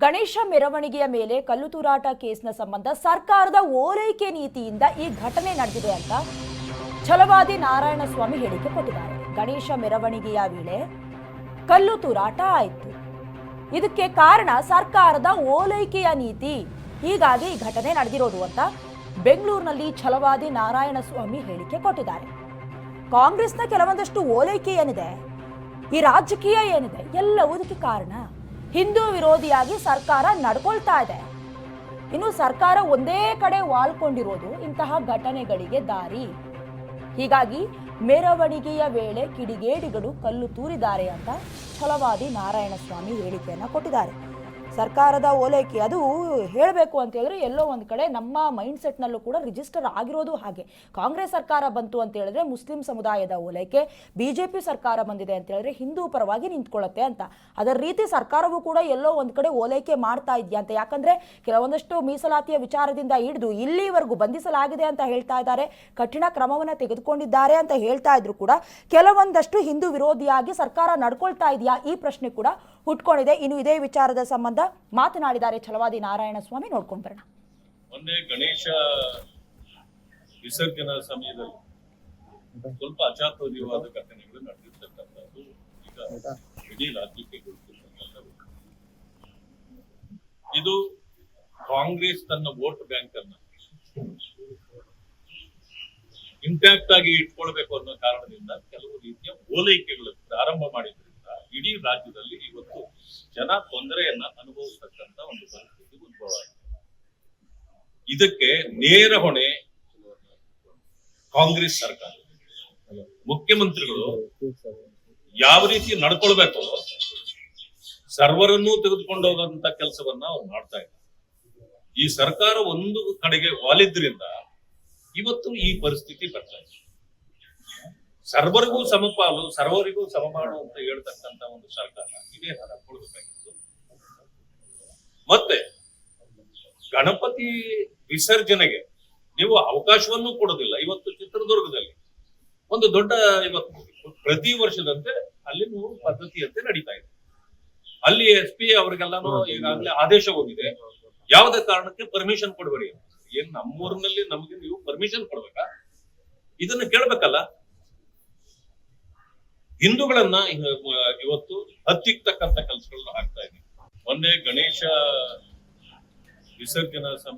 ಗಣೇಶ ಮೆರವಣಿಗೆಯ ಮೇಲೆ ಕಲ್ಲು ತೂರಾಟ ಕೇಸ್ನ ಸಂಬಂಧ ಸರ್ಕಾರದ ಓಲೈಕೆ ನೀತಿಯಿಂದ ಈ ಘಟನೆ ನಡೆದಿದೆ ಅಂತ ಛಲವಾದಿ ನಾರಾಯಣಸ್ವಾಮಿ ಹೇಳಿಕೆ ಕೊಟ್ಟಿದ್ದಾರೆ. ಗಣೇಶ ಮೆರವಣಿಗೆಯ ವೇಳೆ ಕಲ್ಲು ತೂರಾಟ ಆಯಿತು. ಇದಕ್ಕೆ ಕಾರಣ ಸರ್ಕಾರದ ಓಲೈಕೆಯ ನೀತಿ, ಹೀಗಾಗಿ ಈ ಘಟನೆ ನಡೆದಿರೋದು ಅಂತ ಬೆಂಗಳೂರಿನಲ್ಲಿ ಛಲವಾದಿ ನಾರಾಯಣಸ್ವಾಮಿ ಹೇಳಿಕೆ ಕೊಟ್ಟಿದ್ದಾರೆ. ಕಾಂಗ್ರೆಸ್ನ ಕೆಲವೊಂದಷ್ಟು ಓಲೈಕೆ ಏನಿದೆ, ಈ ರಾಜಕೀಯ ಏನಿದೆ, ಎಲ್ಲವೂ ಇದಕ್ಕೆ ಕಾರಣ. ಹಿಂದೂ ವಿರೋಧಿಯಾಗಿ ಸರ್ಕಾರ ನಡ್ಕೊಳ್ತಾ ಇದೆ. ಇನ್ನು ಸರ್ಕಾರ ಒಂದೇ ಕಡೆ ವಾಲ್ಕೊಂಡಿರೋದು ಇಂತಹ ಘಟನೆಗಳಿಗೆ ದಾರಿ. ಹೀಗಾಗಿ ಮೆರವಣಿಗೆಯ ವೇಳೆ ಕಿಡಿಗೇಡಿಗಳು ಕಲ್ಲು ತೂರಿದ್ದಾರೆ ಅಂತ ಛಲವಾದಿ ನಾರಾಯಣಸ್ವಾಮಿ ಹೇಳಿಕೆಯನ್ನ ಕೊಟ್ಟಿದ್ದಾರೆ. ಸರ್ಕಾರದ ಓಲೈಕೆ ಅದು ಹೇಳಬೇಕು ಅಂತ ಹೇಳಿದ್ರೆ ಎಲ್ಲೋ ಒಂದು ಕಡೆ ನಮ್ಮ ಮೈಂಡ್ ಸೆಟ್ನಲ್ಲೂ ಕೂಡ ರಿಜಿಸ್ಟರ್ ಆಗಿರೋದು ಹಾಗೆ. ಕಾಂಗ್ರೆಸ್ ಸರ್ಕಾರ ಬಂತು ಅಂತ ಹೇಳಿದ್ರೆ ಮುಸ್ಲಿಂ ಸಮುದಾಯದ ಓಲೈಕೆ, ಬಿಜೆಪಿ ಸರ್ಕಾರ ಬಂದಿದೆ ಅಂತ ಹೇಳಿದ್ರೆ ಹಿಂದೂ ಪರವಾಗಿ ನಿಂತ್ಕೊಳ್ಳುತ್ತೆ ಅಂತ. ಅದರ ರೀತಿ ಸರ್ಕಾರವೂ ಕೂಡ ಎಲ್ಲೋ ಒಂದು ಕಡೆ ಓಲೈಕೆ ಮಾಡ್ತಾ ಇದೆಯಾ ಅಂತ. ಯಾಕಂದ್ರೆ ಕೆಲವೊಂದಷ್ಟು ಮೀಸಲಾತಿಯ ವಿಚಾರದಿಂದ ಹಿಡಿದು ಇಲ್ಲಿವರೆಗೂ ಬಂಧಿಸಲಾಗಿದೆ ಅಂತ ಹೇಳ್ತಾ ಇದ್ದಾರೆ, ಕಠಿಣ ಕ್ರಮವನ್ನು ತೆಗೆದುಕೊಂಡಿದ್ದಾರೆ ಅಂತ ಹೇಳ್ತಾ ಇದ್ರು ಕೂಡ ಕೆಲವೊಂದಷ್ಟು ಹಿಂದೂ ವಿರೋಧಿಯಾಗಿ ಸರ್ಕಾರ ನಡ್ಕೊಳ್ತಾ ಇದೆಯಾ, ಈ ಪ್ರಶ್ನೆ ಕೂಡ ಹುಟ್ಕೊಂಡಿದೆ. ಇನ್ನು ಇದೇ ವಿಚಾರದ ಸಂಬಂಧ ಮಾತನಾಡಿದ್ದಾರೆ ಛಲವಾದಿ ನಾರಾಯಣಸ್ವಾಮಿ. ನೋಡ್ಕೊಂಡು ಬರೋಣ. ಮೊನ್ನೆ ಗಣೇಶ ವಿಸರ್ಜನಾ ಸಮಯದಲ್ಲಿ ಸ್ವಲ್ಪ ಅಚಾತುರ್ಯವಾದ ಘಟನೆಗಳು ನಡೆದಿರ್ತಕ್ಕಂಥದ್ದು ಈಗ ಇಡೀ ರಾಜ್ಯಕ್ಕೆ ಗೊತ್ತಿರ್ತಕ್ಕಂಥದ್ದು. ಇದು ಕಾಂಗ್ರೆಸ್ ತನ್ನ ವೋಟ್ ಬ್ಯಾಂಕ್ ಅನ್ನ ಇಂಟ್ಯಾಕ್ಟ್ ಆಗಿ ಇಟ್ಕೊಳ್ಬೇಕು ಅನ್ನೋ ಕಾರಣದಿಂದ ಕೆಲವು ರೀತಿಯ ಓಲೈಕೆಗಳು ಪ್ರಾರಂಭ ಮಾಡಿದ್ರಿಂದ ಇಡೀ ರಾಜ್ಯದಲ್ಲಿ ಇವತ್ತು ಜನ ತೊಂದರೆಯನ್ನ ಅನುಭವಿಸ್ತಕ್ಕಂಥ ಒಂದು ಪರಿಸ್ಥಿತಿ ಉದ್ಭವ ಆಗಿದೆ. ಇದಕ್ಕೆ ನೇರ ಹೊಣೆ ಕಾಂಗ್ರೆಸ್ ಸರ್ಕಾರ. ಮುಖ್ಯಮಂತ್ರಿಗಳು ಯಾವ ರೀತಿ ನಡ್ಕೊಳ್ಬೇಕು, ಸರ್ವರನ್ನೂ ತೆಗೆದುಕೊಂಡು ಹೋಗುವಂತ ಕೆಲಸವನ್ನ ಅವ್ರು ಮಾಡ್ತಾ ಇದ್ದಾರೆ. ಈ ಸರ್ಕಾರ ಒಂದು ಕಡೆಗೆ ವಾಲಿದ್ರಿಂದ ಇವತ್ತು ಈ ಪರಿಸ್ಥಿತಿ ಬರ್ತಾ ಇದೆ. ಸರ್ವರಿಗೂ ಸಮಪಾಲು, ಸರ್ವರಿಗೂ ಸಮಪಾಲು ಅಂತ ಹೇಳ್ತಕ್ಕಂಥ ಒಂದು ಸರ್ಕಾರ ಇದೇ ತರ ಕೊಡಬೇಕಾಗಿತ್ತು. ಮತ್ತೆ ಗಣಪತಿ ವಿಸರ್ಜನೆಗೆ ನೀವು ಅವಕಾಶವನ್ನು ಕೊಡೋದಿಲ್ಲ. ಇವತ್ತು ಚಿತ್ರದುರ್ಗದಲ್ಲಿ ಒಂದು ದೊಡ್ಡ ಇವತ್ತು ಪ್ರತಿ ವರ್ಷದಂತೆ ಅಲ್ಲಿ ಪದ್ಧತಿಯಂತೆ ನಡೀತಾ ಇದೆ. ಅಲ್ಲಿ SP ಅವರಿಗೆಲ್ಲಾನು ಈಗಾಗಲೇ ಆದೇಶ ಹೋಗಿದೆ, ಯಾವುದೇ ಕಾರಣಕ್ಕೆ ಪರ್ಮಿಷನ್ ಕೊಡಬೇಡಿ. ಏನ್ ನಮ್ಮೂರಿನಲ್ಲಿ ನಮ್ಗೆ ನೀವು ಪರ್ಮಿಷನ್ ಕೊಡ್ಬೇಕಾ? ಇದನ್ನ ಕೇಳ್ಬೇಕಲ್ಲ. ಹಿಂದೂಗಳನ್ನ ಇವತ್ತು ಹತ್ತಿಕ್ತಕ್ಕಂಥ ಕೆಲಸಗಳನ್ನ ಆಗ್ತಾ ಇದೆ. ಮೊನ್ನೆ ಗಣೇಶ ವಿಸರ್ಜನಾ